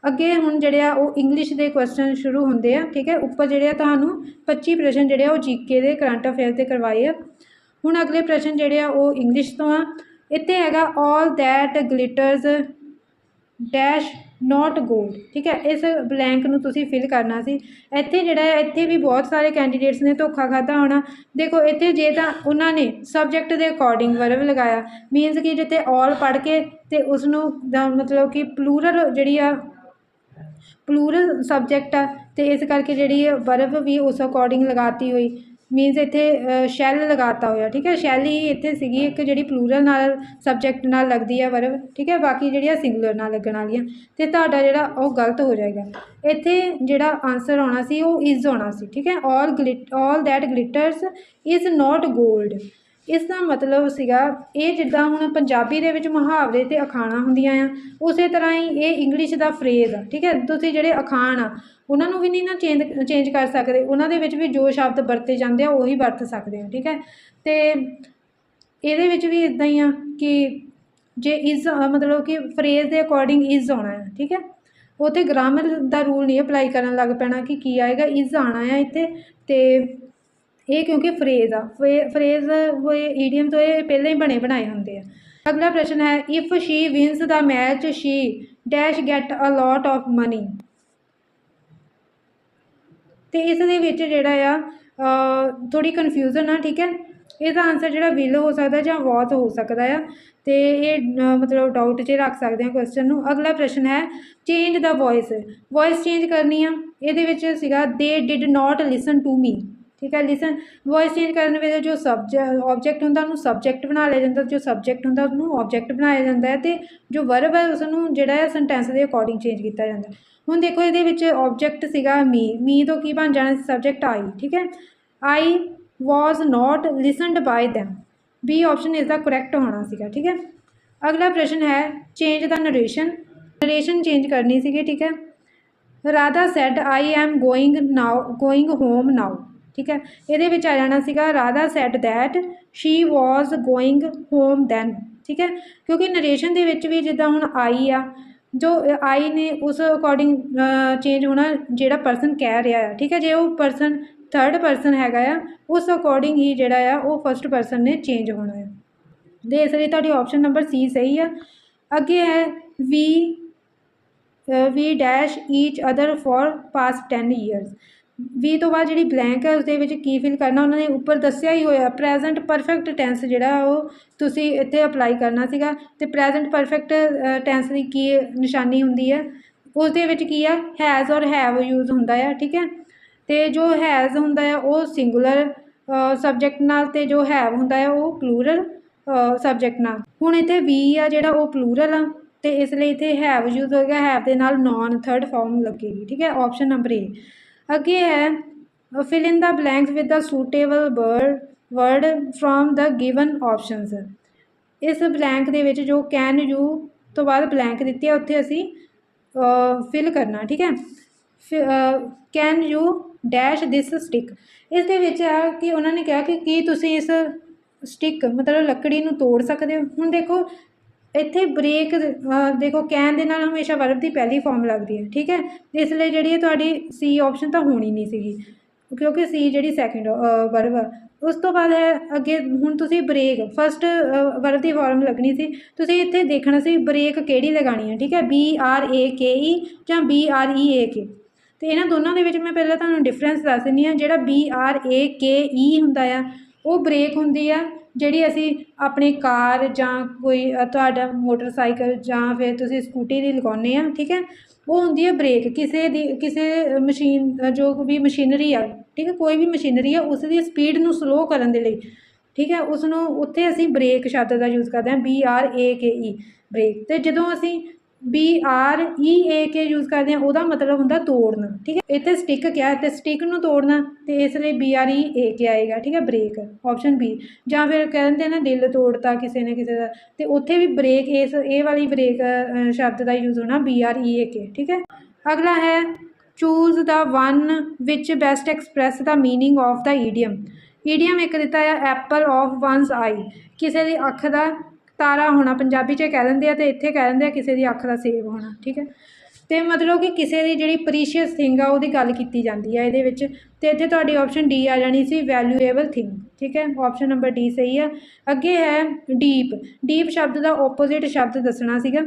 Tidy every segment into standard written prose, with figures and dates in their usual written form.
अगे हुण जिहड़े आ वो इंग्लिश के क्वेश्चन शुरू होंदे आ, ठीक है। उपर जिहड़े तुहानूं 25 प्रश्न जिहड़े आ वो जीके दे करंट अफेयर ते करवाए आ। हुण अगले प्रश्न जिहड़े आ वो इंग्लिश तो आ। इत्थे हैगा all that glitters dash not gold, ठीक है। इस ब्लैंक नूं तुसीं फिल करना सी। इत्थे जिहड़ा है इत्थे भी बहुत सारे कैंडीडेट्स ने धोखा खाधा होना। देखो इत्थे जे तां उन्हां ने सबजैक्ट के अकॉर्डिंग वर्ब लगाया, मीनस कि जिते ऑल पढ़ के ते उसनूं मतलब कि प्लूरल जिहड़ी आ प्लूरल सबजैक्ट आ ते इस करके जिहड़ी वर्ब भी उस अकॉर्डिंग लगाती हुई, मीनस इत्थे शैल लगाता होया, ठीक है। शैल ही इत्थे सीगी एक जिहड़ी प्लूरल नाल सबजैक्ट नाल लगदी है वर्ब, ठीक है। बाकी जिहड़ियां सिंगुलर नाल लगण वालीआं ते तुहाडा जिहड़ा ओह गलत हो जाएगा। इत्थे जिहड़ा आंसर आउणा सी ओह इज़ आउणा सी, ठीक है। All that glitters is not gold, इस दा मतलब सीगा ये जिद्दां हुण पंजाबी दे विच मुहावरे ते अखाणा हुंदियां आ, उसे तरह ही ये इंग्लिश दा फ्रेज आ, ठीक है। तुसीं जिहड़े अखाण आ उन्हां नूं भी नहीं ना चेंज कर सकदे, उन्हां दे विच भी जो शब्द वरते जांदे आ उही वरत सकदे आ, ठीक है। ते इहदे विच भी इदां ही आ कि जे इज़ मतलब कि फ्रेज के अकॉर्डिंग इज़ आउणा है, ठीक है। उत्थे ग्रामर दा रूल नहीं अप्लाई करन लग पैना कि की आएगा, इज़ आना है इत्थे। ते ये क्योंकि फ्रेज आ, फ्रेज वो ईडियम तो ये पहले ही बने बनाए होंगे आ। अगला प्रश्न है if she wins the match she dash get a lot of money. तो इस दे विच जिहड़ा आ थोड़ी कन्फ्यूजन आ, ठीक है। इसका आंसर जिहड़ा विल हो सकता है जां वॉज हो सकता है, तो ये मतलब डाउट च रख सकते हैं क्वेश्चन नूं। अगला प्रश्न है चेंज द वॉइस चेंज करनी आ। इहदे विच सीगा they did not listen to me, ठीक है। लिसन वॉइस चेंज करने वेले जो ऑब्जैक्ट होंदा उहनूं सबजैक्ट बना लिया जाता, जो सबजैक्ट होंदा उहनूं ऑब्जैक्ट बनाया जाता है, तो जो वर्ब है उसनूं जिहड़ा है सेंटेंस के अकॉर्डिंग चेंज किया जाता है। हुण देखो इहदे विच ऑब्जैक्ट सीगा मी तो की बन जाना सबजैक्ट आई, ठीक है। I was not listened by them, B option इसका करैक्ट होना सीगा, ठीक है। अगला प्रश्न है चेंज द नरेशन चेंज करनी सीगी, ठीक है। Radha said I am going home now, ठीक है। ये आ जाना सीगा Radha said that she was going home then, ठीक है। क्योंकि नरेशन के विच भी जिद्दां हुण आई आ, जो आई ने उस अकॉर्डिंग चेंज होना जिहड़ा परसन कह रहा है, ठीक है। जे वो परसन थर्ड परसन हैगा आ उस अकॉर्डिंग ही जिहड़ा आ वो फस्ट परसन ने चेंज होना है। तो इसलिए तुहाडी ऑप्शन नंबर सी सही है। अगे है we dash each other for past 10 years. We तो बाद जी ब्लैंक है उसके की फिल करना उन्होंने उपर दसिया ही होया प्रैजेंट परफेक्ट टेंस जोड़ा वो तुसी इत्थे अप्लाई करना सीगा। ते प्रैजेंट परफेक्ट टेंस की की निशानी होंदी है उस दे विच की है हैज़ और हैव यूज़ होंदा है, ठीक है। तो जो हैज़ होंदा है वो सिंगुलर सबजैक्ट नाल ते जो हैव होंदा है वो प्लूरल सबजैक्ट नाल। हुण इत्थे वी आ जिहड़ा वो प्लूरल आ तो इसलिए इत्थे हैव यूज़ हो गया, हैव दे नाल नॉन थर्ड फॉर्म लगेगी, ठीक है। Option number A. अगे है fill in the blanks with the suitable word from the given options. इस ब्लैंक दे विच जो कैन यू तो बाद ब्लैंक दिती है उत्थे असी फिल करना, ठीक है। Can you dash this stick. इस दे विच है कि उन्होंने कहा कि की तुसी इस स्टिक मतलब लकड़ी नूं तोड़ सकते हो। हुण देखो इत्थे ब्रेक देखो कैन दे नाल हमेशा वर्ब की पहली फॉर्म लगती है, ठीक है। इसलिए जी तुहाडी सी ऑप्शन तो होनी नहीं सी क्योंकि सी जी सैकेंड वर्ब आ। उस तो बाद है अगे हुण तुसी ब्रेक फस्ट वर्ब की फॉर्म लगनी सी, तुसी इत्थे देखना सी ब्रेक किहड़ी लगानी है, ठीक है। BRAKE जां BREAK। तो इन्हां दोनों के मैं पहले तुहानूं डिफरेंस दस दिंदी हां। जिहड़ा BRAKE हुंदा आ वो ब्रेक हुंदी आ जिहड़ी असी अपनी कार जां कोई तुहाडा मोटरसाइकिल जां फिर तुसी स्कूटी दी लगाउने आ, ठीक है। वो हुंदी है ब्रेक किसी मशीन जो भी मशीनरी आ, ठीक है। कोई भी मशीनरी है उसकी स्पीड नूं स्लो करन दे लई, ठीक है, उसनों उत्थे असी ब्रेक शब्द का यूज़ करते हैं BRAKE ब्रेक। तो जदों असी BREAK यूज़ करते हैं वह मतलब होंदा तोड़ना, ठीक है। इत्थे स्टिक क्या है तो स्टिक नूं तोड़ना तो इसलिए BREAK आएगा, ठीक है। Break option B. जां फिर कहते हैं ना दिल तोड़ता किसी ने किसी का तो उत्थे भी ब्रेक इस ये वाली ब्रेक शब्द का यूज़ होना BREAK, ठीक है। अगला है choose the one which best express the meaning of the idiom एक दिता है एप्पल ऑफ वनस आई। किसी की अख का तारा होना पंजाबी च कह देंगे तो इत्थे कह देंगे किसी की अख का सेब होना, ठीक है। ਤੇ मतलब कि किसी की जी प्रीशियस थिंग आ ਉਹਦੀ ਗੱਲ ਕੀਤੀ ਜਾਂਦੀ ਹੈ ਇਹਦੇ ਵਿੱਚ। ਤੇ ਇੱਥੇ ਤੁਹਾਡੀ ਆਪਸ਼ਨ ਡੀ ਆ ਜਾਣੀ ਸੀ ਵੈਲਿਊਏਬਲ ਥਿੰਗ। ठीक है, ऑप्शन नंबर डी सही है। अगे है डीप। डीप शब्द का ओपोजिट शब्द दसना सीगा।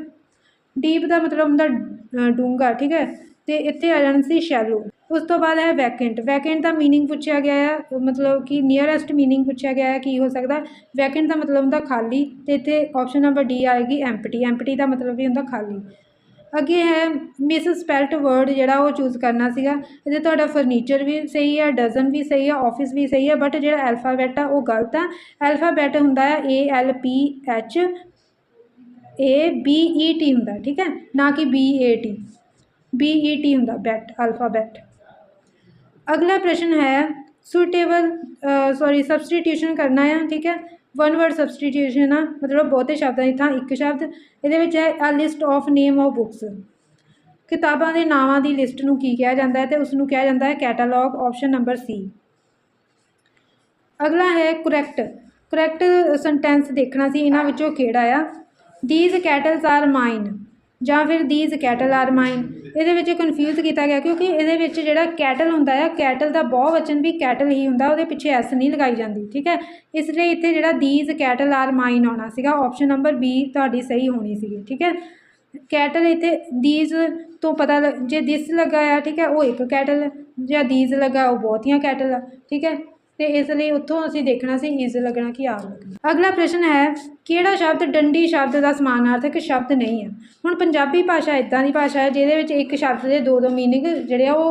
डीप का मतलब होंगे डूंगा। ठीक है, तो इत्थे आ जाना सी शैलो। उस तो बाद है वैकेंट। वैकेंट का मीनिंग पूछा गया है, मतलब कि नीयरएस्ट मीनिंग पूछा गया है की हो सकता। वैकेंट का मतलब होंगे खाली, तो इत्थे ऑप्शन नंबर डी आएगी एम्पटी। एम्पटी का मतलब भी होंगे खाली। अगे है मिस स्पैल्ट वर्ड जोड़ा वो चूज करना सीगा। ये तो फर्नीचर भी सही है, डजन भी सही है, ऑफिस भी सही है, बट जो एल्फाबैट आ वो गलत है। एल्फाबैट होंगे ALPH ABET होंगे। ठीक है, ना कि BET होंगे बैट, अल्फाबैट। अगला प्रश्न है सुटेबल सबसटीट्यूशन करना है। ठीक है, वन वर्ड सबसटीट्यूशन आ, मतलब बहुते शब्दों की थां एक शब्द। ये है a list of name of books. किताबों के नावां की लिस्ट नूं की कहा जाता है, तो उसनूं कहा जाता है कैटालॉग। Option number C. अगला है करैक्ट। करैक्ट सेंटेंस देखना सी इन्हां विचों किहड़ा आ। दीज कैटल्स आर माइन ਜਾਂ फिर दीज कैटल आर माइन। ये कन्फ्यूज़ किया गया क्योंकि ये जो कैटल होंगे आ, कैटल का बहुवचन भी कैटल ही होंगे, वो पिछे एस नहीं लगाई जाती। ठीक है, इसलिए इतने जो दीज कैटल आर माइन आना सीगा। ऑप्शन नंबर बी तुहाडी सही होनी सी। ठीक है, कैटल इतने दीज तो पता जे दिस लगा है, ठीक है, वो एक कैटल, जो दीज लगा वो बहुतियाँ कैटल। ठीक है, तो इसलिए उत्थों असीं देखना सी इज लगना कि आर लगना। अगला प्रश्न है किहड़ा शब्द डंडी शब्द का समानार्थक शब्द नहीं है। हुण पंजाबी भाषा इदां दी भाषा है जिहदे विच एक शब्द के दो मीनिंग जिहड़े आ वो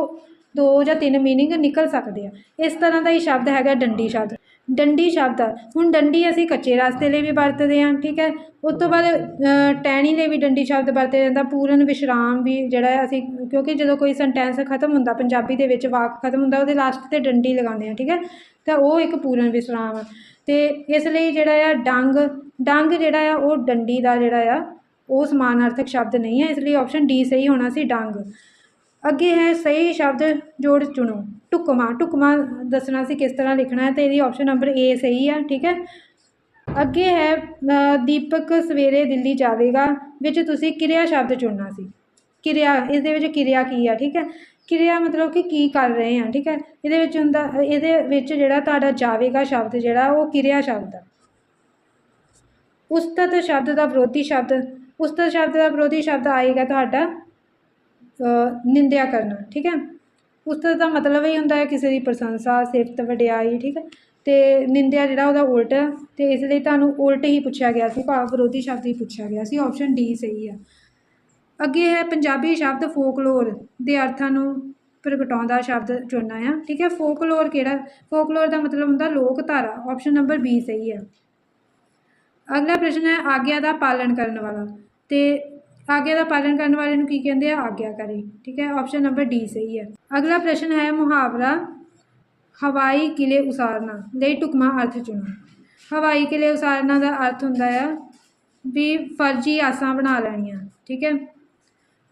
2 या 3 मीनिंग निकल सकते हैं। इस तरह का ही शब्द है डंडी शब्द। डंडी शब्द हुण डंडी असीं कच्चे रास्ते लिए भी वरतते हैं। ठीक है, उस तो बाद टहनी लिए भी डंडी शब्द वरते जाता। पूर्ण विश्राम भी जिहड़ा असीं, क्योंकि जो कोई सेंटेंस खत्म होंदा पंजाबी दे विच वाक खत्म होंदा उहदे लास्ट ते डंडी लगाते हैं। ठीक है, तो वो एक पूर्ण विश्राम है। तो इसलिए जोड़ा डंग डंग जोड़ा वो डंडी का जोड़ा वो समानार्थक शब्द नहीं है, इसलिए ऑप्शन डी सही होना सी डंग। अगे है सही शब्द जोड़ चुनो। ढुकमा। ढुकमा दसना सी किस तरह लिखना है, तो ये ऑप्शन नंबर ए सही है। ठीक है, अगे है दीपक सवेरे दिल्ली जाएगा विच तुसी किरिया शब्द चुनना सी। किरिया इस किरिया की है। ठीक है, किरिया मतलब कि की कर रहे हैं। ठीक है, ये जोड़ा जावेगा शब्द जोड़ा वो किरिया शब्द है। उस्तत शब्द का विरोधी शब्द, उस्तत शब्द का विरोधी शब्द आएगा तो निंदिया करना। ठीक है, उस्तत का मतलब ही होंगे किसी की प्रशंसा, सिफत, वडियाई। ठीक है, तो निंदिया जोड़ा उल्ट है, तो इसलिए तुहानूं उल्ट ही पूछा गया सी, भाव विरोधी शब्द ही पूछा गया सी। ऑप्शन डी सही है। अगे है पंजाबी शब्द फोकलोर के अर्थां नूं प्रगटाउंदा शब्द चुनना है। ठीक है, फोकलोर किहड़ा, फोकलोर का मतलब होंगे लोक धारा। ऑप्शन नंबर बी सही है। अगला प्रश्न है आग्या का पालन करने वाला। तो आग्या का पालन करने वाले नूं की कहते हैं आग्याकारी। ठीक है, ऑप्शन नंबर डी सही है। अगला प्रश्न है मुहावरा हवाई किले उसारना ले ढुकमा अर्थ चुनो। हवाई किले उसारना का अर्थ होंदा है भी फर्जी आसां बना लैनियां। ठीक है,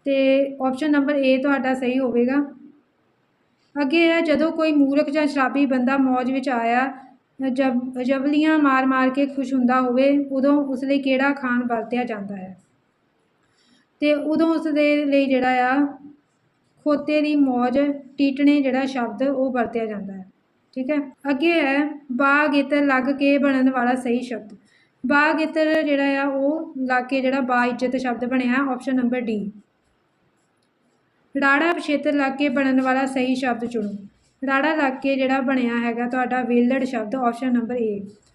तो ऑप्शन नंबर ए तुहाडा सही होवेगा। अगे है जदों कोई मूर्ख या शराबी बंदा मौज विच आया जबलियां मार मार के खुश हुंदा होवे उदों उस लई किहड़ा खान वरतिया जाता है। तो उदों उस दे लई जिहड़ा आ खोते दी मौज टीटने जिहड़ा शब्द वो वरतिया जाता है। ठीक है, अगे है बाग इत्र लग के बनने वाला सही शब्द। बाग इत्र जिहड़ा आ वो लग के जिहड़ा बा इज्जत शब्द बनिया। Option number D. राड़ा पिछेत्र लग के बनने वाला सही शब्द चुनो। राड़ा लग के जिहड़ा बनिया हैगा तुहाडा वेलड़ शब्द। Option number A.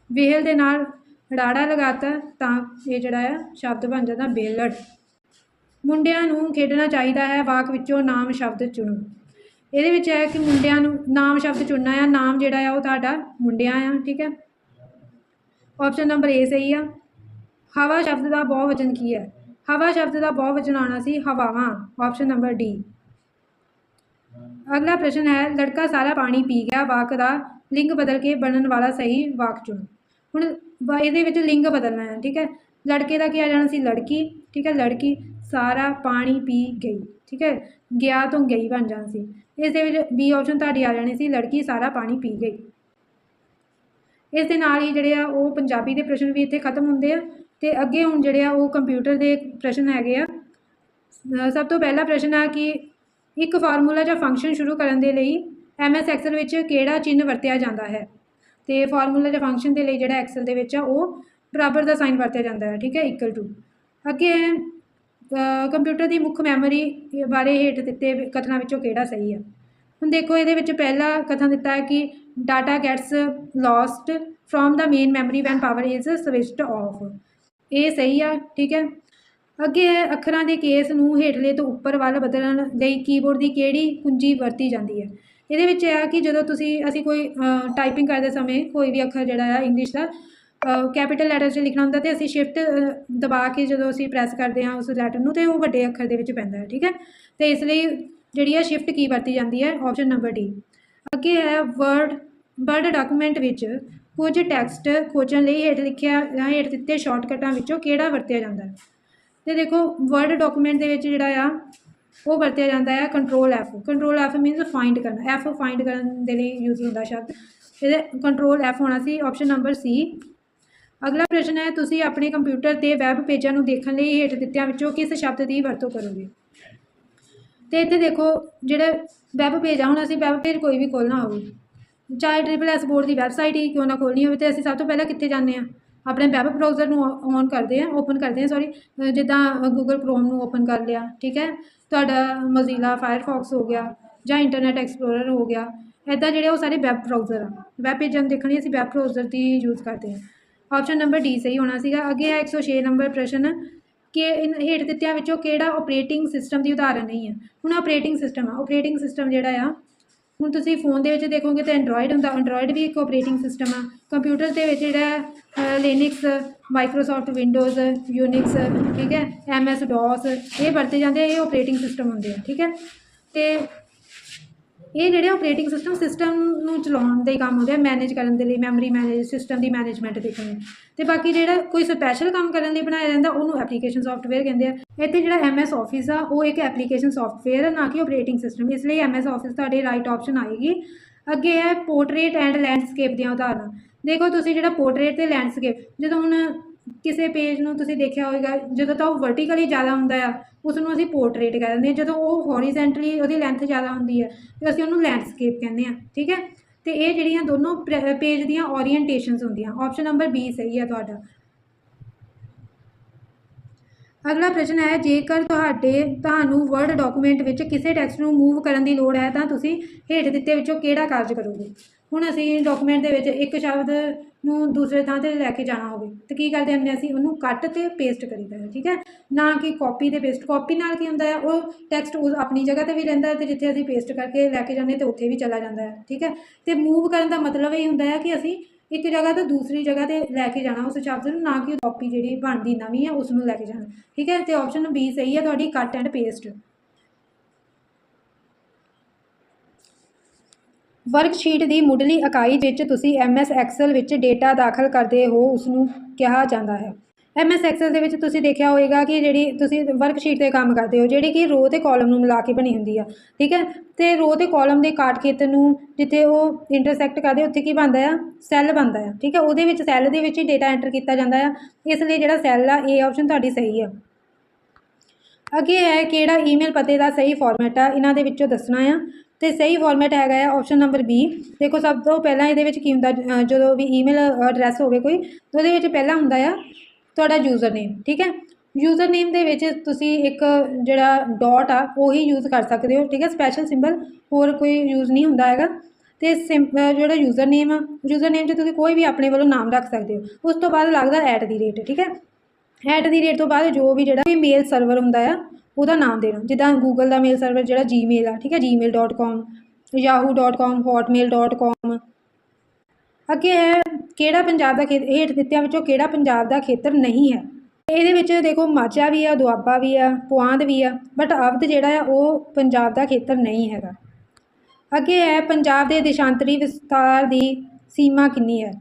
Well they नाल राड़ा लगाता तां ये जिहड़ा आ शब्द बन जाता वेलड़। मुंडियां नूं खेडना चाहिए है वाक विचों नाम शब्द चुनो। ये है कि मुंडियां नूं नाम शब्द चुनना है, नाम जिहड़ा आ वो तुहाडा मुंडियां आ। ठीक है, ऑप्शन नंबर ए सही है। हवा शब्द का बहुवचन की है, हवा शब्द का बहुवचन आना सी हवावां। Option number D. अगला प्रश्न है लड़का सारा पानी पी गया वाक का लिंग बदल के बनने वाला सही वाक चुनो। हुण ये लिंग बदलना है। ठीक है, लड़के का क्या आ जाना सी लड़की। ठीक है, लड़की सारा पानी पी गई। ठीक है, गया तो गई बन जाना सी। इस बी ऑप्शन तुहाडी आ जानी सी लड़की सारा पानी पी गई। इस दे नाल ही जिहड़े आ वो पंजाबी के प्रश्न भी इत्थे खत्म होंदे आ। ते अगे हुण जिहड़े आ वो कंप्यूटर के प्रश्न हैगे आ ਸਭ ਤੋਂ ਪਹਿਲਾ ਪ੍ਰਸ਼ਨ ਆ ਕਿ ਇੱਕ ਫਾਰਮੂਲਾ ਜਾਂ ਫੰਕਸ਼ਨ ਸ਼ੁਰੂ ਕਰਨ ਦੇ ਲਈ MS ਐਕਸਲ ਵਿੱਚ ਕਿਹੜਾ ਚਿੰਨ੍ਹ ਵਰਤਿਆ ਜਾਂਦਾ ਹੈ। ਤੇ ਫਾਰਮੂਲਾ ਜਾਂ ਫੰਕਸ਼ਨ ਦੇ ਲਈ ਜਿਹੜਾ ਐਕਸਲ ਦੇ ਵਿੱਚ ਆ ਉਹ ਬਰਾਬਰ ਦਾ ਸਾਈਨ ਵਰਤਿਆ ਜਾਂਦਾ ਹੈ, ਠੀਕ ਹੈ, ਇਕੁਅਲ ਟੂ। ਅੱਗੇ ਕੰਪਿਊਟਰ ਦੀ ਮੁੱਖ ਮੈਮੋਰੀ ਬਾਰੇ ਹੇਠ ਦਿੱਤੇ ਕਥਨਾਂ ਵਿੱਚੋਂ ਕਿਹੜਾ ਸਹੀ ਆ। ਹੁਣ ਦੇਖੋ ਇਹਦੇ ਵਿੱਚ ਪਹਿਲਾ ਕਥਨ ਦਿੱਤਾ ਹੈ ਕਿ data gets lost from the main memory when power is switched off, ਇਹ ਸਹੀ ਆ, ਠੀਕ ਹੈ। ਅੱਗੇ ਹੈ ਅੱਖਰਾਂ ਦੇ ਕੇਸ ਨੂੰ ਹੇਠਲੇ ਤੋਂ ਉੱਪਰ ਵੱਲ ਬਦਲਣ ਲਈ ਕੀਬੋਰਡ ਦੀ ਕਿਹੜੀ ਕੁੰਜੀ ਵਰਤੀ ਜਾਂਦੀ ਹੈ। ਇਹਦੇ ਵਿੱਚ ਇਹ ਆ ਕਿ ਜਦੋਂ ਅਸੀਂ ਕੋਈ ਟਾਈਪਿੰਗ ਕਰਦੇ ਸਮੇਂ ਕੋਈ ਵੀ ਅੱਖਰ ਜਿਹੜਾ ਆ ਇੰਗਲਿਸ਼ ਦਾ ਕੈਪੀਟਲ ਲੈਟਰ 'ਚ ਲਿਖਣਾ ਹੁੰਦਾ, ਅਤੇ ਅਸੀਂ ਸ਼ਿਫਟ ਦਬਾ ਕੇ ਜਦੋਂ ਅਸੀਂ ਪ੍ਰੈਸ ਕਰਦੇ ਹਾਂ ਉਸ ਲੈਟਰ ਨੂੰ, ਅਤੇ ਉਹ ਵੱਡੇ ਅੱਖਰ ਦੇ ਵਿੱਚ ਪੈਂਦਾ ਹੈ, ਠੀਕ ਹੈ। ਅਤੇ ਇਸ ਲਈ ਜਿਹੜੀ ਆ ਸ਼ਿਫਟ ਕੀ ਵਰਤੀ ਜਾਂਦੀ ਹੈ, ਆਪਸ਼ਨ ਨੰਬਰ ਡੀ। ਅੱਗੇ ਹੈ ਵਰਡ ਡਾਕੂਮੈਂਟ ਵਿੱਚ ਕੁਝ ਟੈਕਸਟ ਖੋਜਣ ਲਈ ਹੇਠ ਦਿੱਤੇ ਸ਼ਾਰਟਕਟਾਂ ਵਿੱਚੋਂ ਕਿਹੜਾ ਵਰਤਿਆ ਜਾਂਦਾ ਹੈ। ਅਤੇ ਦੇਖੋ ਵਰਡ ਡਾਕੂਮੈਂਟ ਦੇ ਵਿੱਚ ਜਿਹੜਾ ਆ ਉਹ ਵਰਤਿਆ ਜਾਂਦਾ ਹੈ control F। Control F means find ਕਰਨਾ, F ਫਾਈਂਡ ਕਰਨ ਦੇ ਲਈ ਯੂਜ਼ ਹੁੰਦਾ ਸ਼ਬਦ, ਇਹਦੇ ਕੰਟਰੋਲ F ਹੋਣਾ ਸੀ, ਆਪਸ਼ਨ ਨੰਬਰ ਸੀ। ਅਗਲਾ ਪ੍ਰਸ਼ਨ ਹੈ ਤੁਸੀਂ ਆਪਣੇ ਕੰਪਿਊਟਰ 'ਤੇ ਵੈਬ ਪੇਜਾਂ ਨੂੰ ਦੇਖਣ ਲਈ ਹੇਠ ਦਿੱਤਿਆਂ ਵਿੱਚੋਂ ਕਿਸ ਸ਼ਬਦ ਦੀ ਵਰਤੋਂ ਕਰੋਗੇ। ਅਤੇ ਇੱਥੇ ਦੇਖੋ ਜਿਹੜੇ ਵੈਬ ਪੇਜ ਆ, ਹੁਣ ਅਸੀਂ ਵੈਬ ਪੇਜ ਕੋਈ ਵੀ ਖੋਲ੍ਹਣਾ ਹੋਵੇ, ਚਾਹੇ SSS ਬੋਰਡ ਦੀ ਵੈਬਸਾਈਟ ਹੀ ਕਿਉਂ ਨਾ ਖੋਲ੍ਹਣੀ ਹੋਵੇ, ਅਤੇ ਅਸੀਂ ਸਭ ਤੋਂ ਪਹਿਲਾਂ ਕਿੱਥੇ ਜਾਂਦੇ ਹਾਂ, ਆਪਣੇ ਵੈਬ ਬਰਾਊਜ਼ਰ ਨੂੰ ਓਪਨ ਕਰਦੇ ਹਾਂ, ਜਿੱਦਾਂ ਗੂਗਲ ਕ੍ਰੋਮ ਨੂੰ ਓਪਨ ਕਰ ਲਿਆ, ਠੀਕ ਹੈ, ਤੁਹਾਡਾ ਮੋਜ਼ੀਲਾ ਫਾਇਰਫੌਕਸ ਹੋ ਗਿਆ ਜਾਂ ਇੰਟਰਨੈਟ ਐਕਸਪਲੋਰਰ ਹੋ ਗਿਆ, ਇੱਦਾਂ ਜਿਹੜੇ ਉਹ ਸਾਰੇ ਵੈਬ ਬਰਾਊਜ਼ਰ ਆ। ਵੈਬ ਪੇਜਾਂ ਨੂੰ ਦੇਖਣ ਲਈ ਅਸੀਂ ਵੈਬ ਬਰਾਊਜ਼ਰ ਦੀ ਯੂਜ਼ ਕਰਦੇ ਹਾਂ, ਆਪਸ਼ਨ ਨੰਬਰ ਡੀ ਸਹੀ ਹੋਣਾ ਸੀਗਾ। ਅੱਗੇ ਹੈ 106 ਨੰਬਰ ਪ੍ਰਸ਼ਨ ਕਿ ਹੇਠ ਦਿੱਤਿਆਂ ਵਿੱਚੋਂ ਕਿਹੜਾ ਆਪਰੇਟਿੰਗ ਸਿਸਟਮ ਦੀ ਉਦਾਹਰਨ ਨਹੀਂ ਹੈ। ਹੁਣ ਆਪਰੇਟਿੰਗ ਸਿਸਟਮ ਜਿਹੜਾ ਆ, ਹੁਣ ਤੁਸੀਂ ਫੋਨ ਦੇ ਵਿੱਚ ਦੇਖੋਗੇ ਤਾਂ ਐਂਡਰੋਇਡ ਹੁੰਦਾ, ਐਂਡਰੋਇਡ ਵੀ ਇੱਕ ਆਪਰੇਟਿੰਗ ਸਿਸਟਮ ਆ। ਕੰਪਿਊਟਰ ਦੇ ਵਿੱਚ ਜਿਹੜਾ ਲਿਨਕਸ, ਮਾਈਕਰੋਸੋਫਟ ਵਿੰਡੋਜ਼, ਯੂਨਿਕਸ, ਠੀਕ ਹੈ, MS DOS ਇਹ ਵਰਤੇ ਜਾਂਦੇ ਆ, ਇਹ ਆਪਰੇਟਿੰਗ ਸਿਸਟਮ ਹੁੰਦੇ ਆ, ਠੀਕ ਹੈ। ਅਤੇ ਇਹ ਜਿਹੜੇ ਆਪਰੇਟਿੰਗ ਸਿਸਟਮ ਨੂੰ ਚਲਾਉਣ ਦੇ ਕੰਮ ਹੁੰਦੇ ਆ, ਮੈਨੇਜ ਕਰਨ ਦੇ ਲਈ, ਮੈਮਰੀ ਸਿਸਟਮ ਦੀ ਮੈਨੇਜਮੈਂਟ ਦੇਖਣੀ। ਅਤੇ ਬਾਕੀ ਜਿਹੜਾ ਕੋਈ ਸਪੈਸ਼ਲ ਕੰਮ ਕਰਨ ਲਈ ਬਣਾਇਆ ਜਾਂਦਾ ਉਹਨੂੰ ਐਪਲੀਕੇਸ਼ਨ ਸੋਫਟਵੇਅਰ ਕਹਿੰਦੇ ਆ। ਇੱਥੇ ਜਿਹੜਾ MS ਆਫਿਸ ਆ ਉਹ ਇੱਕ ਐਪਲੀਕੇਸ਼ਨ ਸੋਫਟਵੇਅਰ ਆ, ਨਾ ਕਿ ਆਪਰੇਟਿੰਗ ਸਿਸਟਮ, ਇਸ ਲਈ MS ਆਫਿਸ ਤੁਹਾਡੀ ਰਾਈਟ ਆਪਸ਼ਨ ਆਏਗੀ। ਅੱਗੇ ਹੈ ਪੋਰਟਰੇਟ ਐਂਡ ਲੈਂਡਸਕੇਪ ਦੀਆਂ ਉਦਾਹਰਨਾਂ। ਦੇਖੋ ਤੁਸੀਂ ਜਿਹੜਾ ਪੋਰਟਰੇਟ ਅਤੇ ਲੈਂਡਸਕੇਪ, ਜਦੋਂ ਹੁਣ ਕਿਸੇ ਪੇਜ ਨੂੰ ਤੁਸੀਂ ਦੇਖਿਆ ਹੋਵੇਗਾ, ਜਦੋਂ ਤਾਂ ਉਹ ਵਰਟੀਕਲੀ ਜ਼ਿਆਦਾ ਹੁੰਦਾ ਆ ਉਸ ਨੂੰ ਅਸੀਂ ਪੋਰਟਰੇਟ ਕਹਿ ਦਿੰਦੇ ਹਾਂ, ਜਦੋਂ ਉਹ ਹੌਰੀਜ਼ੈਂਟਲੀ ਉਹਦੀ ਲੈਂਥ ਜ਼ਿਆਦਾ ਹੁੰਦੀ ਹੈ ਅਤੇ ਅਸੀਂ ਉਹਨੂੰ ਲੈਂਡਸਕੇਪ ਕਹਿੰਦੇ ਹਾਂ, ਠੀਕ ਹੈ। ਅਤੇ ਇਹ ਜਿਹੜੀਆਂ ਦੋਨੋਂ ਪੇਜ ਦੀਆਂ ਓਰੀਐਂਟੇਸ਼ਨਸ ਹੁੰਦੀਆਂ, ਆਪਸ਼ਨ ਨੰਬਰ ਬੀ ਸਹੀ ਹੈ ਤੁਹਾਡਾ। ਅਗਲਾ ਪ੍ਰਸ਼ਨ ਹੈ ਜੇਕਰ ਤੁਹਾਨੂੰ ਵਰਡ ਡਾਕੂਮੈਂਟ ਵਿੱਚ ਕਿਸੇ ਟੈਕਸਟ ਨੂੰ ਮੂਵ ਕਰਨ ਦੀ ਲੋੜ ਹੈ ਤਾਂ ਤੁਸੀਂ ਹੇਠ ਦਿੱਤੇ ਵਿੱਚੋਂ ਕਿਹੜਾ ਕਾਰਜ ਕਰੋਗੇ। ਹੁਣ ਅਸੀਂ ਡਾਕੂਮੈਂਟ ਦੇ ਵਿੱਚ ਇੱਕ ਸ਼ਬਦ ਨੂੰ ਦੂਸਰੇ ਥਾਂ 'ਤੇ ਲੈ ਕੇ ਜਾਣਾ ਹੋਵੇ ਤਾਂ ਕੀ ਕਰਦੇ ਹੁੰਦੇ, ਅਸੀਂ ਉਹਨੂੰ ਕੱਟ ਅਤੇ ਪੇਸਟ ਕਰੀਦਾ ਹੈ, ਠੀਕ ਹੈ, ਨਾ ਕਿ ਕਾਪੀ ਅਤੇ ਪੇਸਟ। ਕਾਪੀ ਨਾਲ ਕੀ ਹੁੰਦਾ ਹੈ, ਉਹ ਟੈਕਸਟ ਆਪਣੀ ਜਗ੍ਹਾ 'ਤੇ ਵੀ ਰਹਿੰਦਾ ਅਤੇ ਜਿੱਥੇ ਅਸੀਂ ਪੇਸਟ ਕਰਕੇ ਲੈ ਕੇ ਜਾਂਦੇ ਅਤੇ ਉੱਥੇ ਵੀ ਚਲਾ ਜਾਂਦਾ ਹੈ, ਠੀਕ ਹੈ। ਅਤੇ ਮੂਵ ਕਰਨ ਦਾ ਮਤਲਬ ਇਹ ਹੁੰਦਾ ਹੈ ਕਿ ਅਸੀਂ ਇੱਕ ਜਗ੍ਹਾ ਤੋਂ ਦੂਸਰੀ ਜਗ੍ਹਾ 'ਤੇ ਲੈ ਕੇ ਜਾਣਾ ਉਸ ਸ਼ਬਦ ਨੂੰ, ਨਾ ਕਿ ਕਾਪੀ ਜਿਹੜੀ ਬਣਦੀ ਨਵੀਂ ਹੈ ਉਸ ਨੂੰ ਲੈ ਕੇ ਜਾਣਾ, ਠੀਕ ਹੈ। ਅਤੇ ਆਪਸ਼ਨ ਬੀ ਸਹੀ ਹੈ ਤੁਹਾਡੀ, ਕੱਟ ਐਂਡ ਪੇਸਟ। ਵਰਕਸ਼ੀਟ ਦੀ ਮੁੱਢਲੀ ਇਕਾਈ ਵਿੱਚ ਤੁਸੀਂ MS ਐਕਸਲ ਵਿੱਚ ਡੇਟਾ ਦਾਖਲ ਕਰਦੇ ਹੋ ਉਸਨੂੰ ਕਿਹਾ ਜਾਂਦਾ ਹੈ। MS ਐਕਸਲ ਦੇ ਵਿੱਚ ਤੁਸੀਂ ਦੇਖਿਆ ਹੋਵੇਗਾ ਕਿ ਜਿਹੜੀ ਤੁਸੀਂ ਵਰਕਸ਼ੀਟ 'ਤੇ ਕੰਮ ਕਰਦੇ ਹੋ, ਜਿਹੜੀ ਕਿ ਰੋ ਅਤੇ ਕਾਲਮ ਨੂੰ ਮਿਲਾ ਕੇ ਬਣੀ ਹੁੰਦੀ ਆ, ਠੀਕ ਹੈ। ਅਤੇ ਰੋ ਅਤੇ ਕਾਲਮ ਦੇ ਕਾਟ ਖੇਤਰ ਨੂੰ ਜਿੱਥੇ ਉਹ ਇੰਟਰਸੈਕਟ ਕਰਦੇ ਉੱਥੇ ਕੀ ਬਣਦਾ ਆ, ਸੈੱਲ ਬਣਦਾ ਆ, ਠੀਕ ਹੈ। ਉਹਦੇ ਵਿੱਚ ਸੈੱਲ ਦੇ ਵਿੱਚ ਹੀ ਡੇਟਾ ਐਂਟਰ ਕੀਤਾ ਜਾਂਦਾ ਆ, ਇਸ ਲਈ ਜਿਹੜਾ ਸੈੱਲ ਆ ਇਹ ਆਪਸ਼ਨ ਤੁਹਾਡੀ ਸਹੀ ਆ। ਅੱਗੇ ਹੈ ਕਿਹੜਾ ਈਮੇਲ ਪਤੇ ਦਾ ਸਹੀ ਫਾਰਮੈਟ ਆ, ਇਹਨਾਂ ਦੇ ਵਿੱਚੋਂ ਦੱਸਣਾ ਆ। ਅਤੇ ਸਹੀ ਫਾਰਮੈਟ ਹੈਗਾ ਆ ਆਪਸ਼ਨ ਨੰਬਰ ਬੀ। ਦੇਖੋ ਸਭ ਤੋਂ ਪਹਿਲਾਂ ਇਹਦੇ ਵਿੱਚ ਕੀ ਹੁੰਦਾ, ਜਦੋਂ ਵੀ ਈਮੇਲ ਐਡਰੈਸ ਹੋਵੇ ਕੋਈ ਤਾਂ ਉਹਦੇ ਵਿੱਚ ਪਹਿਲਾਂ ਹੁੰਦਾ ਆ ਤੁਹਾਡਾ ਯੂਜ਼ਰ ਨੇਮ, ਠੀਕ ਹੈ। ਯੂਜ਼ਰ ਨੇਮ ਦੇ ਵਿੱਚ ਤੁਸੀਂ ਇੱਕ ਜਿਹੜਾ ਡੋਟ ਆ ਉਹੀ ਯੂਜ਼ ਕਰ ਸਕਦੇ ਹੋ, ਠੀਕ ਹੈ, ਸਪੈਸ਼ਲ ਸਿੰਬਲ ਹੋਰ ਕੋਈ ਯੂਜ਼ ਨਹੀਂ ਹੁੰਦਾ ਹੈਗਾ। ਅਤੇ ਜਿਹੜਾ ਯੂਜ਼ਰ ਨੇਮ 'ਚ ਤੁਸੀਂ ਕੋਈ ਵੀ ਆਪਣੇ ਵੱਲੋਂ ਨਾਮ ਰੱਖ ਸਕਦੇ ਹੋ। ਉਸ ਤੋਂ ਬਾਅਦ ਲੱਗਦਾ @ ਠੀਕ ਹੈ। @ ਤੋਂ ਬਾਅਦ ਜੋ ਵੀ ਜਿਹੜਾ ਵੀ ਮੇਲ ਸਰਵਰ ਹੁੰਦਾ ਆ ਉਹਦਾ ਨਾਮ ਦੇਣਾ, ਜਿੱਦਾਂ ਗੂਗਲ ਦਾ ਮੇਲ ਸਰਵਰ ਜਿਹੜਾ Gmail ਆ, ਠੀਕ ਹੈ, gmail.com, yahoo.com, hotmail.com। ਅੱਗੇ ਹੈ ਕਿਹੜਾ ਪੰਜਾਬ ਦਾ ਹੇਠ ਦਿੱਤਿਆਂ ਵਿੱਚੋਂ ਕਿਹੜਾ ਪੰਜਾਬ ਦਾ ਖੇਤਰ ਨਹੀਂ ਹੈ। ਇਹਦੇ ਵਿੱਚ ਦੇਖੋ ਮਾਝਾ ਵੀ ਆ, ਦੁਆਬਾ ਵੀ ਆ, ਪੁਆਧ ਵੀ ਆ, ਬਟ ਅਵਧ ਜਿਹੜਾ ਆ ਉਹ ਪੰਜਾਬ ਦਾ ਖੇਤਰ ਨਹੀਂ ਹੈਗਾ। ਅੱਗੇ ਹੈ ਪੰਜਾਬ ਦੇ ਦੇਸ਼ਾਂਤਰੀ ਵਿਸਤਾਰ ਦੀ ਸੀਮਾ ਕਿੰਨੀ ਹੈ।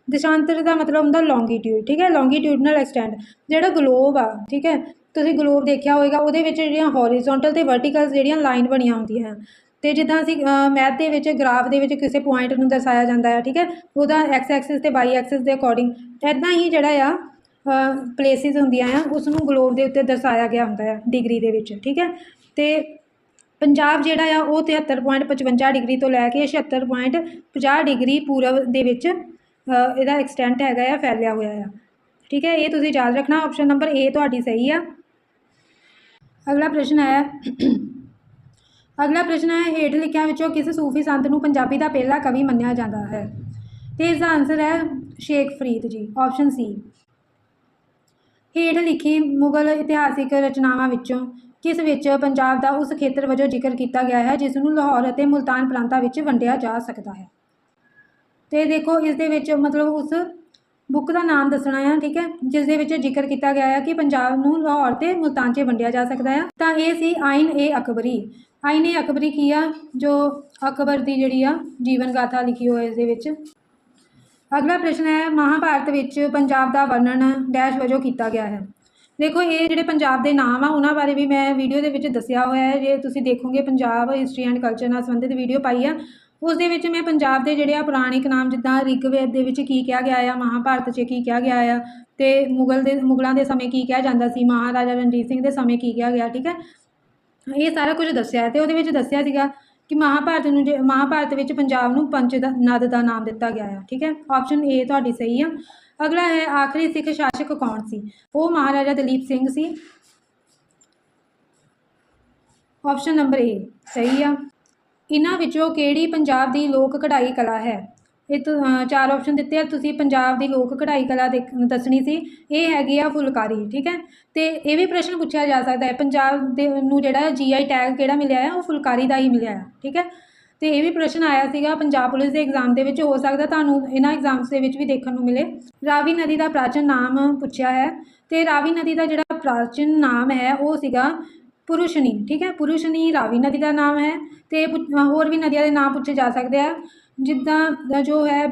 ਦੇਸ਼ਾਂਤਰ ਦਾ ਮਤਲਬ ਹੁੰਦਾ ਲੌਂਗੀਟਿਊਡ, ਠੀਕ ਹੈ, ਲੌਂਗੀਟਿਊਡਨਲ ਐਕਸਟੈਂਡ। ਜਿਹੜਾ ਗਲੋਬ ਆ, ਠੀਕ ਹੈ, ਤੁਸੀਂ ਗਲੋਬ ਦੇਖਿਆ ਹੋਵੇਗਾ, ਉਹਦੇ ਵਿੱਚ ਜਿਹੜੀਆਂ ਹੌਰੀਜ਼ੋਂਟਲ ਅਤੇ ਵਰਟੀਕਲ ਜਿਹੜੀਆਂ ਲਾਈਨ ਬਣੀਆਂ ਹੁੰਦੀਆਂ ਹਨ। ਅਤੇ ਜਿੱਦਾਂ ਅਸੀਂ ਮੈਥ ਦੇ ਵਿੱਚ ਗ੍ਰਾਫ ਦੇ ਵਿੱਚ ਕਿਸੇ ਪੁਆਇੰਟ ਨੂੰ ਦਰਸਾਇਆ ਜਾਂਦਾ ਹੈ, ਠੀਕ ਹੈ, ਉਹਦਾ X ਐਕਸਿਸ ਅਤੇ Y ਐਕਸਿਸ ਦੇ ਅਕੋਰਡਿੰਗ, ਇੱਦਾਂ ਹੀ ਜਿਹੜਾ ਆ ਪਲੇਸਿਸ ਹੁੰਦੀਆਂ ਆ ਉਸ ਨੂੰ ਗਲੋਬ ਦੇ ਉੱਤੇ ਦਰਸਾਇਆ ਗਿਆ ਹੁੰਦਾ ਆ ਡਿਗਰੀ ਦੇ ਵਿੱਚ, ਠੀਕ ਹੈ। ਅਤੇ ਪੰਜਾਬ ਜਿਹੜਾ ਆ ਉਹ 73.55 ਡਿਗਰੀ ਤੋਂ ਲੈ ਕੇ 76.50 ਡਿਗਰੀ ਪੂਰਬ ਦੇ ਵਿੱਚ ਇਹਦਾ ਐਕਸਟੈਂਟ ਹੈਗਾ ਆ, ਫੈਲਿਆ ਹੋਇਆ ਆ, ਠੀਕ ਹੈ। ਇਹ ਤੁਸੀਂ ਯਾਦ ਰੱਖਣਾ। ਆਪਸ਼ਨ ਨੰਬਰ ਏ ਤੁਹਾਡੀ ਸਹੀ ਆ। ਅਗਲਾ ਪ੍ਰਸ਼ਨ ਹੈ ਹੇਠ ਲਿਖਿਆਂ ਵਿੱਚੋਂ ਕਿਸ ਸੂਫੀ ਸੰਤ ਨੂੰ ਪੰਜਾਬੀ ਦਾ ਪਹਿਲਾ ਕਵੀ ਮੰਨਿਆ ਜਾਂਦਾ ਹੈ? ਅਤੇ ਇਸ ਦਾ ਆਨਸਰ ਹੈ ਸ਼ੇਖ ਫਰੀਦ ਜੀ, ਆਪਸ਼ਨ ਸੀ। ਹੇਠ ਲਿਖੀ ਮੁਗਲ ਇਤਿਹਾਸਿਕ ਰਚਨਾਵਾਂ ਵਿੱਚੋਂ ਕਿਸ ਵਿੱਚ ਪੰਜਾਬ ਦਾ ਉਸ ਖੇਤਰ ਵਜੋਂ ਜ਼ਿਕਰ ਕੀਤਾ ਗਿਆ ਹੈ ਜਿਸ ਨੂੰ ਲਾਹੌਰ ਅਤੇ ਮੁਲਤਾਨ ਪ੍ਰਾਂਤਾਂ ਵਿੱਚ ਵੰਡਿਆ ਜਾ ਸਕਦਾ ਹੈ? ਅਤੇ ਦੇਖੋ ਇਸ ਦੇ ਵਿੱਚ ਮਤਲਬ ਉਸ ਬੁੱਕ ਦਾ ਨਾਮ ਦੱਸਣਾ ਆ, ਠੀਕ ਹੈ, ਜਿਸ ਦੇ ਵਿੱਚ ਜ਼ਿਕਰ ਕੀਤਾ ਗਿਆ ਹੈ ਕਿ ਪੰਜਾਬ ਨੂੰ ਲਾਹੌਰ ਅਤੇ ਮੁਲਤਾਨ 'ਚ ਵੰਡਿਆ ਜਾ ਸਕਦਾ ਆ। ਤਾਂ ਇਹ ਸੀ ਆਇਨ ਏ ਅਕਬਰੀ। ਆਇਨ ਏ ਅਕਬਰੀ ਕੀ ਆ? ਜੋ ਅਕਬਰ ਦੀ ਜਿਹੜੀ ਆ ਜੀਵਨ ਗਾਥਾ ਲਿਖੀ ਹੋਈ ਇਸ ਦੇ ਵਿੱਚ। ਅਗਲਾ ਪ੍ਰਸ਼ਨ ਹੈ ਮਹਾਭਾਰਤ ਵਿੱਚ ਪੰਜਾਬ ਦਾ ਵਰਣਨ ਡੈਸ਼ ਵਜੋਂ ਕੀਤਾ ਗਿਆ ਹੈ? ਦੇਖੋ ਇਹ ਜਿਹੜੇ ਪੰਜਾਬ ਦੇ ਨਾਮ ਆ ਉਹਨਾਂ ਬਾਰੇ ਵੀ ਮੈਂ ਵੀਡੀਓ ਦੇ ਵਿੱਚ ਦੱਸਿਆ ਹੋਇਆ ਹੈ। ਜੇ ਤੁਸੀਂ ਦੇਖੋਗੇ ਪੰਜਾਬ ਹਿਸਟਰੀ ਐਂਡ ਕਲਚਰ ਨਾਲ ਸੰਬੰਧਿਤ ਵੀਡੀਓ ਪਾਈ ਆ, ਉਸ ਦੇ ਵਿੱਚ ਮੈਂ ਪੰਜਾਬ ਦੇ ਜਿਹੜੇ ਆ ਪੁਰਾਣਿਕ ਨਾਮ ਜਿੱਦਾਂ ਰਿਗਵੇਦ ਦੇ ਵਿੱਚ ਕੀ ਕਿਹਾ ਗਿਆ ਆ, ਮਹਾਭਾਰਤ 'ਚ ਕੀ ਕਿਹਾ ਗਿਆ ਆ, ਅਤੇ ਮੁਗਲਾਂ ਦੇ ਸਮੇਂ ਕੀ ਕਿਹਾ ਜਾਂਦਾ ਸੀ, ਮਹਾਰਾਜਾ ਰਣਜੀਤ ਸਿੰਘ ਦੇ ਸਮੇਂ ਕੀ ਕਿਹਾ ਗਿਆ, ਠੀਕ ਹੈ। ਇਹ ਸਾਰਾ ਕੁਝ ਦੱਸਿਆ ਹੈ ਅਤੇ ਉਹਦੇ ਵਿੱਚ ਦੱਸਿਆ ਸੀਗਾ ਕਿ ਮਹਾਭਾਰਤ ਵਿੱਚ ਪੰਜਾਬ ਨੂੰ ਪੰਚ ਨਦ ਦਾ ਨਾਮ ਦਿੱਤਾ ਗਿਆ ਆ, ਠੀਕ ਹੈ। ਆਪਸ਼ਨ ਏ ਤੁਹਾਡੀ ਸਹੀ ਆ। ਅਗਲਾ ਹੈ ਆਖਰੀ ਸਿੱਖ ਸ਼ਾਸਕ ਕੌਣ ਸੀ? ਉਹ ਮਹਾਰਾਜਾ ਦਲੀਪ ਸਿੰਘ ਸੀ। ਆਪਸ਼ਨ ਨੰਬਰ ਏ ਸਹੀ ਆ। ਇਹਨਾਂ ਵਿੱਚੋਂ ਕਿਹੜੀ ਪੰਜਾਬ ਦੀ ਲੋਕ ਕਢਾਈ ਕਲਾ ਹੈ? ਇਹ ਤੋਂ 4 ਆਪਸ਼ਨ ਦਿੱਤੇ ਆ, ਤੁਸੀਂ ਪੰਜਾਬ ਦੀ ਲੋਕ ਕਢਾਈ ਕਲਾ ਦੱਸਣੀ ਸੀ। ਇਹ ਹੈਗੀ ਆ ਫੁਲਕਾਰੀ, ਠੀਕ ਹੈ। ਅਤੇ ਇਹ ਵੀ ਪ੍ਰਸ਼ਨ ਪੁੱਛਿਆ ਜਾ ਸਕਦਾ ਹੈ ਪੰਜਾਬ ਦੇ ਨੂੰ ਜਿਹੜਾ GI ਟੈਗ ਕਿਹੜਾ ਮਿਲਿਆ ਆ, ਉਹ ਫੁਲਕਾਰੀ ਦਾ ਹੀ ਮਿਲਿਆ ਆ, ਠੀਕ ਹੈ। ਅਤੇ ਇਹ ਵੀ ਪ੍ਰਸ਼ਨ ਆਇਆ ਸੀਗਾ ਪੰਜਾਬ ਪੁਲਿਸ ਦੇ ਐਗਜ਼ਾਮ ਦੇ ਵਿੱਚ, ਹੋ ਸਕਦਾ ਤੁਹਾਨੂੰ ਇਹਨਾਂ ਐਗਜ਼ਾਮਸ ਦੇ ਵਿੱਚ ਵੀ ਦੇਖਣ ਨੂੰ ਮਿਲੇ। ਰਾਵੀ ਨਦੀ ਦਾ ਪ੍ਰਾਚੀਨ ਨਾਮ ਪੁੱਛਿਆ ਹੈ, ਅਤੇ ਰਾਵੀ ਨਦੀ ਦਾ ਜਿਹੜਾ ਪ੍ਰਾਚੀਨ ਨਾਮ ਹੈ ਉਹ ਸੀਗਾ ਪੁਰੁਸ਼ਨੀ, ਠੀਕ ਹੈ। ਪੁਰੁਸ਼ਨੀ ਰਾਵੀ ਨਦੀ ਦਾ ਨਾਮ ਹੈ। ਅਤੇ ਹੋਰ ਵੀ ਨਦੀਆਂ ਦੇ ਨਾਮ ਪੁੱਛੇ ਜਾ ਸਕਦੇ ਆ, ਜਿੱਦਾਂ ਜੋ ਹੈ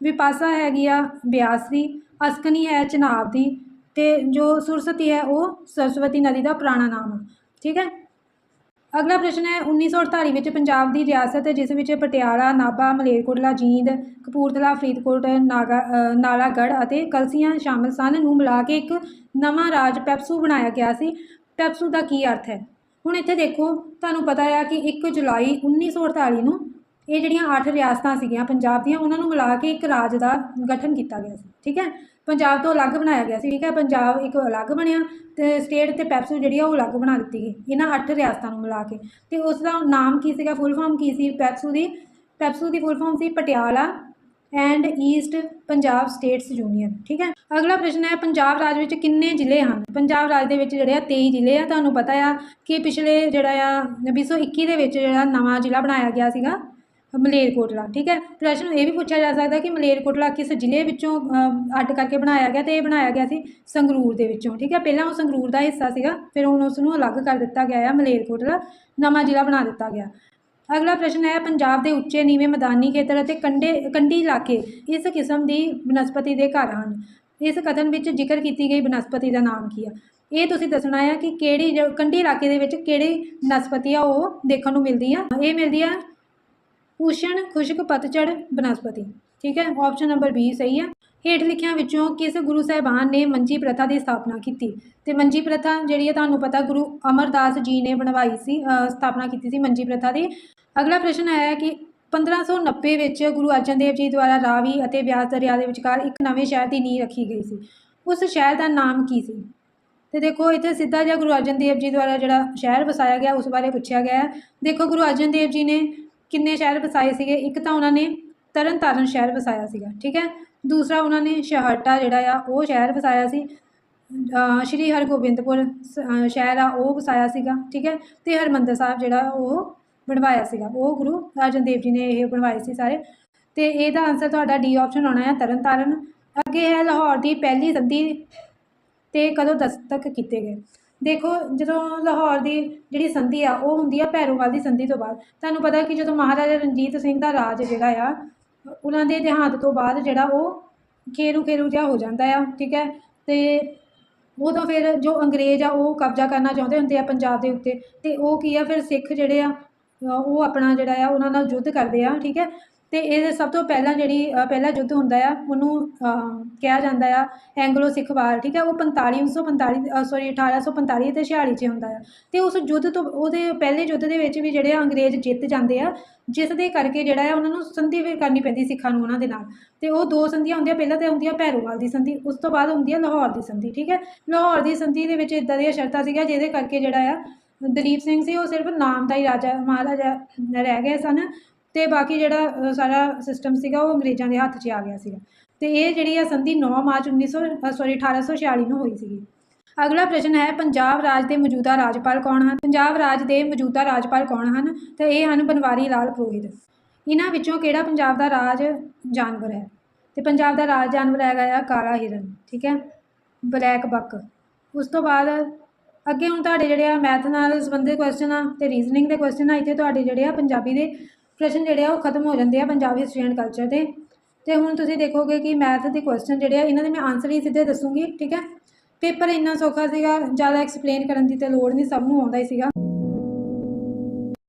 ਵਿਪਾਸਾ ਹੈਗੀ ਆ ਬਿਆਸ ਦੀ, ਅਸਕਨੀ ਹੈ ਚਨਾਬ ਦੀ, ਅਤੇ ਜੋ ਸੁਰਸਤੀ ਹੈ ਉਹ ਸਰਸਵਤੀ ਨਦੀ ਦਾ ਪੁਰਾਣਾ ਨਾਮ ਆ, ਠੀਕ ਹੈ। ਅਗਲਾ ਪ੍ਰਸ਼ਨ ਹੈ 1948 ਵਿੱਚ ਪੰਜਾਬ ਦੀ ਰਿਆਸਤ ਜਿਸ ਵਿੱਚ ਪਟਿਆਲਾ, ਨਾਭਾ, ਮਲੇਰਕੋਟਲਾ, ਜੀਂਦ, ਕਪੂਰਥਲਾ, ਫਰੀਦਕੋਟ, ਨਾਲਾਗੜ੍ਹ ਅਤੇ ਕਲਸੀਆਂ ਸ਼ਾਮਲ ਸਨ ਨੂੰ ਮਿਲਾ ਕੇ ਇੱਕ ਨਵਾਂ ਰਾਜ ਪੈਪਸੂ ਬਣਾਇਆ ਗਿਆ ਸੀ। ਪੈਪਸੂ ਦਾ ਕੀ ਅਰਥ ਹੈ? ਹੁਣ ਇੱਥੇ ਦੇਖੋ ਤੁਹਾਨੂੰ ਪਤਾ ਆ ਕਿ 1 ਜੁਲਾਈ 1948 ਨੂੰ ਇਹ ਜਿਹੜੀਆਂ 8 ਰਿਆਸਤਾਂ ਸੀਗੀਆਂ ਪੰਜਾਬ ਦੀਆਂ ਉਹਨਾਂ ਨੂੰ ਮਿਲਾ ਕੇ ਇੱਕ ਰਾਜ ਦਾ ਗਠਨ ਕੀਤਾ ਗਿਆ ਸੀ, ਠੀਕ ਹੈ। ਪੰਜਾਬ ਤੋਂ ਅਲੱਗ ਬਣਾਇਆ ਗਿਆ ਸੀ, ਠੀਕ ਹੈ। ਪੰਜਾਬ ਇੱਕ ਅਲੱਗ ਬਣਿਆ ਅਤੇ ਸਟੇਟ ਅਤੇ ਪੈਪਸੂ ਜਿਹੜੀ ਆ ਉਹ ਅਲੱਗ ਬਣਾ ਦਿੱਤੀ ਗਈ ਇਹਨਾਂ 8 ਰਿਆਸਤਾਂ ਨੂੰ ਮਿਲਾ ਕੇ। ਅਤੇ ਉਸ ਦਾ ਨਾਮ ਕੀ ਸੀਗਾ, ਫੁੱਲ ਫਾਰਮ ਕੀ ਸੀ ਪੈਪਸੂ ਦੀ ਫੁੱਲ ਫਾਰਮ ਸੀ Patiala and East Punjab States Union, ਠੀਕ ਹੈ। ਅਗਲਾ ਪ੍ਰਸ਼ਨ ਹੈ ਪੰਜਾਬ ਰਾਜ ਵਿੱਚ ਕਿੰਨੇ ਜ਼ਿਲ੍ਹੇ ਹਨ? ਪੰਜਾਬ ਰਾਜ ਦੇ ਵਿੱਚ ਜਿਹੜੇ ਆ 23 ਜ਼ਿਲ੍ਹੇ ਆ। ਤੁਹਾਨੂੰ ਪਤਾ ਆ ਕਿ ਪਿਛਲੇ ਜਿਹੜਾ ਆ 2021 ਦੇ ਵਿੱਚ ਜਿਹੜਾ ਨਵਾਂ ਜ਼ਿਲ੍ਹਾ ਬਣਾਇਆ ਗਿਆ ਸੀਗਾ ਮਲੇਰਕੋਟਲਾ, ਠੀਕ ਹੈ। ਪ੍ਰਸ਼ਨ ਇਹ ਵੀ ਪੁੱਛਿਆ ਜਾ ਸਕਦਾ ਕਿ ਮਲੇਰਕੋਟਲਾ ਕਿਸ ਜ਼ਿਲ੍ਹੇ ਵਿੱਚੋਂ ਅੱਡ ਕਰਕੇ ਬਣਾਇਆ ਗਿਆ? ਅਤੇ ਇਹ ਬਣਾਇਆ ਗਿਆ ਸੀ ਸੰਗਰੂਰ ਦੇ ਵਿੱਚੋਂ, ਠੀਕ ਹੈ। ਪਹਿਲਾਂ ਉਹ ਸੰਗਰੂਰ ਦਾ ਹਿੱਸਾ ਸੀਗਾ, ਫਿਰ ਹੁਣ ਉਸ ਨੂੰ ਅਲੱਗ ਕਰ ਦਿੱਤਾ ਗਿਆ ਆ, ਮਲੇਰਕੋਟਲਾ ਨਵਾਂ ਜ਼ਿਲ੍ਹਾ ਬਣਾ ਦਿੱਤਾ ਗਿਆ। ਅਗਲਾ ਪ੍ਰਸ਼ਨ ਹੈ ਪੰਜਾਬ ਦੇ ਉੱਚੇ ਨੀਵੇਂ ਮੈਦਾਨੀ ਖੇਤਰ ਅਤੇ ਕੰਢੀ ਇਲਾਕੇ ਇਸ ਕਿਸਮ ਦੀ ਬਨਸਪਤੀ ਦੇ ਘਰ ਹਨ। ਇਸ ਕਥਨ ਵਿੱਚ ਜ਼ਿਕਰ ਕੀਤੀ ਗਈ ਬਨਸਪਤੀ ਦਾ ਨਾਮ ਕੀ ਆ? ਇਹ ਤੁਸੀਂ ਦੱਸਣਾ ਹੈ ਕਿ ਕਿਹੜੀ ਕੰਢੀ ਇਲਾਕੇ ਦੇ ਵਿੱਚ ਕਿਹੜੀ ਬਨਸਪਤੀ ਆ ਉਹ ਦੇਖਣ ਨੂੰ ਮਿਲਦੀ ਆ। ਇਹ ਮਿਲਦੀ ਆ ਉਸ਼ਣ ਖੁਸ਼ਕ ਪਤਝੜ ਬਨਸਪਤੀ, ਠੀਕ ਹੈ। ਆਪਸ਼ਨ ਨੰਬਰ ਬੀ ਸਹੀ ਆ। ਹੇਠ ਲਿਖਿਆਂ ਵਿੱਚੋਂ ਕਿਸ ਗੁਰੂ ਸਾਹਿਬਾਨ ਨੇ ਮੰਜੀ ਪ੍ਰਥਾ ਦੀ ਸਥਾਪਨਾ ਕੀਤੀ? ਅਤੇ ਮੰਜੀ ਪ੍ਰਥਾ ਜਿਹੜੀ ਹੈ ਤੁਹਾਨੂੰ ਪਤਾ ਗੁਰੂ ਅਮਰਦਾਸ ਜੀ ਨੇ ਬਣਵਾਈ ਸੀ, ਸਥਾਪਨਾ ਕੀਤੀ ਸੀ ਮੰਜੀ ਪ੍ਰਥਾ ਦੀ। ਅਗਲਾ ਪ੍ਰਸ਼ਨ ਹੈ ਕਿ 1590 ਵਿੱਚ ਗੁਰੂ ਅਰਜਨ ਦੇਵ ਜੀ ਦੁਆਰਾ ਰਾਵੀ ਅਤੇ ਬਿਆਸ ਦਰਿਆ ਦੇ ਵਿਚਕਾਰ ਇੱਕ ਨਵੇਂ ਸ਼ਹਿਰ ਦੀ ਨੀਂਹ ਰੱਖੀ ਗਈ ਸੀ। ਉਸ ਸ਼ਹਿਰ ਦਾ ਨਾਮ ਕੀ ਸੀ? ਅਤੇ ਦੇਖੋ ਇੱਥੇ ਸਿੱਧਾ ਜਿਹਾ ਗੁਰੂ ਅਰਜਨ ਦੇਵ ਜੀ ਦੁਆਰਾ ਜਿਹੜਾ ਸ਼ਹਿਰ ਵਸਾਇਆ ਗਿਆ ਉਸ ਬਾਰੇ ਪੁੱਛਿਆ ਗਿਆ ਹੈ। ਦੇਖੋ ਗੁਰੂ ਅਰਜਨ ਦੇਵ ਜੀ ਨੇ ਕਿੰਨੇ ਸ਼ਹਿਰ ਵਸਾਏ ਸੀਗੇ? ਇੱਕ ਤਾਂ ਉਹਨਾਂ ਨੇ ਤਰਨ ਤਾਰਨ ਸ਼ਹਿਰ ਵਸਾਇਆ ਸੀਗਾ, ਠੀਕ ਹੈ। ਦੂਸਰਾ ਉਹਨਾਂ ਨੇ ਛੇਹਰਟਾ ਜਿਹੜਾ ਆ ਉਹ ਸ਼ਹਿਰ ਵਸਾਇਆ ਸੀ। ਸ਼੍ਰੀ ਹਰਗੋਬਿੰਦਪੁਰ ਸ਼ਹਿਰ ਆ ਉਹ ਵਸਾਇਆ ਸੀਗਾ, ਠੀਕ ਹੈ। ਅਤੇ ਹਰਿਮੰਦਰ ਸਾਹਿਬ ਜਿਹੜਾ ਉਹ ਬਣਵਾਇਆ ਸੀਗਾ, ਉਹ ਗੁਰੂ ਅਰਜਨ ਦੇਵ ਜੀ ਨੇ ਇਹ ਬਣਵਾਏ ਸੀ ਸਾਰੇ। ਅਤੇ ਇਹਦਾ ਆਨਸਰ ਤੁਹਾਡਾ ਡੀ ਆਪਸ਼ਨ ਆਉਣਾ ਹੈ ਤਰਨ ਤਾਰਨ। ਅੱਗੇ ਹੈ ਲਾਹੌਰ ਦੀ ਪਹਿਲੀ ਸੰਧੀ 'ਤੇ ਕਦੋਂ ਦਸਤਖਤ ਕੀਤੇ ਗਏ? ਦੇਖੋ ਜਦੋਂ ਲਾਹੌਰ ਦੀ ਜਿਹੜੀ ਸੰਧੀ ਆ ਉਹ ਹੁੰਦੀ ਆ ਭੈਰੋਵਾਲ ਦੀ ਸੰਧੀ ਤੋਂ ਬਾਅਦ। ਤੁਹਾਨੂੰ ਪਤਾ ਕਿ ਜਦੋਂ ਮਹਾਰਾਜਾ ਰਣਜੀਤ ਸਿੰਘ ਦਾ ਰਾਜ ਜਿਹੜਾ ਆ ਉਹਨਾਂ ਦੇ ਦੇਹਾਂਤ ਤੋਂ ਬਾਅਦ ਜਿਹੜਾ ਉਹ ਖੇਰੂ ਜਿਹਾ ਹੋ ਜਾਂਦਾ ਆ, ਠੀਕ ਹੈ। ਅਤੇ ਉਦੋਂ ਫਿਰ ਜੋ ਅੰਗਰੇਜ਼ ਆ ਉਹ ਕਬਜ਼ਾ ਕਰਨਾ ਚਾਹੁੰਦੇ ਹੁੰਦੇ ਆ ਪੰਜਾਬ ਦੇ ਉੱਤੇ, ਅਤੇ ਉਹ ਕੀ ਆ ਫਿਰ ਸਿੱਖ ਜਿਹੜੇ ਆ ਉਹ ਆਪਣਾ ਜਿਹੜਾ ਆ ਉਹਨਾਂ ਨਾਲ ਯੁੱਧ ਕਰਦੇ ਆ, ਠੀਕ ਹੈ। ਤੇ ਇਹ ਸਭ ਤੋਂ ਪਹਿਲਾਂ ਜਿਹੜੀ ਪਹਿਲਾ ਯੁੱਧ ਹੁੰਦਾ ਆ ਉਹਨੂੰ ਕਿਹਾ ਜਾਂਦਾ ਆ ਐਂਗਲੋ ਸਿੱਖ ਵਾਰ, ਠੀਕ ਹੈ। ਉਹ 1945 ਸੌਰੀ 1845 ਅਤੇ 46 'ਚ ਹੁੰਦਾ ਆ। ਤੇ ਉਸ ਯੁੱਧ ਤੋਂ ਉਹਦੇ ਪਹਿਲੇ ਯੁੱਧ ਦੇ ਵਿੱਚ ਵੀ ਜਿਹੜੇ ਅੰਗਰੇਜ਼ ਜਿੱਤ ਜਾਂਦੇ ਆ, ਜਿਸ ਦੇ ਕਰਕੇ ਜਿਹੜਾ ਆ ਉਹਨਾਂ ਨੂੰ ਸੰਧੀ ਵੀ ਕਰਨੀ ਪੈਂਦੀ ਸਿੱਖਾਂ ਨੂੰ ਉਹਨਾਂ ਦੇ ਨਾਲ। ਤੇ ਉਹ ਦੋ ਸੰਧੀਆਂ ਹੁੰਦੀਆਂ, ਪਹਿਲਾਂ ਤਾਂ ਹੁੰਦੀ ਆ ਭੈਰੋਵਾਲ ਦੀ ਸੰਧੀ, ਉਸ ਤੋਂ ਬਾਅਦ ਹੁੰਦੀ ਆ ਲਾਹੌਰ ਦੀ ਸੰਧੀ, ਠੀਕ ਹੈ। ਲਾਹੌਰ ਦੀ ਸੰਧੀ ਦੇ ਵਿੱਚ ਇੱਦਾਂ ਦੀਆਂ ਸ਼ਰਤਾਂ ਸੀਗੀਆਂ ਜਿਹਦੇ ਕਰਕੇ ਜਿਹੜਾ ਆ ਦਲੀਪ ਸਿੰਘ ਸੀ ਉਹ ਸਿਰਫ ਨਾਮ ਦਾ ਹੀ ਰਾਜਾ ਮਹਾਰਾਜਾ ਰਹਿ ਗਏ ਸਨ, ਤੇ ਬਾਕੀ ਜਿਹੜਾ ਸਾਰਾ ਸਿਸਟਮ ਸੀਗਾ ਉਹ ਅੰਗਰੇਜ਼ਾਂ ਦੇ ਹੱਥ 'ਚ ਆ ਗਿਆ ਸੀਗਾ। ਤੇ ਇਹ ਜਿਹੜੀ ਆ ਸੰਧੀ 9 ਮਾਰਚ 1846 ਨੂੰ ਹੋਈ ਸੀਗੀ। ਅਗਲਾ ਪ੍ਰਸ਼ਨ ਹੈ, ਪੰਜਾਬ ਰਾਜ ਦੇ ਮੌਜੂਦਾ ਰਾਜਪਾਲ ਕੌਣ ਹਨ? ਪੰਜਾਬ ਰਾਜ ਦੇ ਮੌਜੂਦਾ ਰਾਜਪਾਲ ਕੌਣ ਹਨ? ਤੇ ਇਹ ਹਨ ਬਨਵਾਰੀ ਲਾਲ ਪੁਰੋਹਿਤ। ਇਹਨਾਂ ਵਿੱਚੋਂ ਕਿਹੜਾ ਪੰਜਾਬ ਦਾ ਰਾਜ ਜਾਨਵਰ ਹੈ? ਤੇ ਪੰਜਾਬ ਦਾ ਰਾਜ ਜਾਨਵਰ ਹੈਗਾ ਆ ਕਾਲਾ ਹਿਰਨ, ਠੀਕ ਹੈ, ਬਲੈਕ ਬੱਕ। ਉਸ ਤੋਂ ਬਾਅਦ ਅੱਗੇ ਹੁਣ ਤੁਹਾਡੇ ਜਿਹੜੇ ਆ ਮੈਥ ਨਾਲ ਸੰਬੰਧਿਤ ਕੁਐਸਚਨ ਆ ਤੇ ਰੀਜ਼ਨਿੰਗ ਦੇ ਕੁਐਸਚਨ ਆ। ਇੱਥੇ ਤੁਹਾਡੇ ਜਿਹੜੇ ਆ ਪੰਜਾਬੀ ਦੇ ਪ੍ਰਸ਼ਨ ਜਿਹੜੇ ਆ ਉਹ ਖਤਮ ਹੋ ਜਾਂਦੇ ਆ ਪੰਜਾਬ ਹਿਸਟਰੀ ਐਂਡ ਕਲਚਰ ਦੇ। ਤੇ ਹੁਣ ਤੁਸੀਂ ਦੇਖੋਗੇ ਕਿ ਮੈਥ ਦੇ ਕੁਐਸਚਨ ਜਿਹੜੇ ਆ ਇਹਨਾਂ ਦੇ ਮੈਂ ਆਨਸਰ ਹੀ ਸਿੱਧੇ ਦੱਸੂਗੀ, ਠੀਕ ਹੈ। ਪੇਪਰ ਇੰਨਾ ਸੌਖਾ ਸੀਗਾ, ਜ਼ਿਆਦਾ ਐਕਸਪਲੇਨ ਕਰਨ ਦੀ ਤਾਂ ਲੋੜ ਨਹੀਂ, ਸਭ ਨੂੰ ਆਉਂਦਾ ਹੀ ਸੀਗਾ।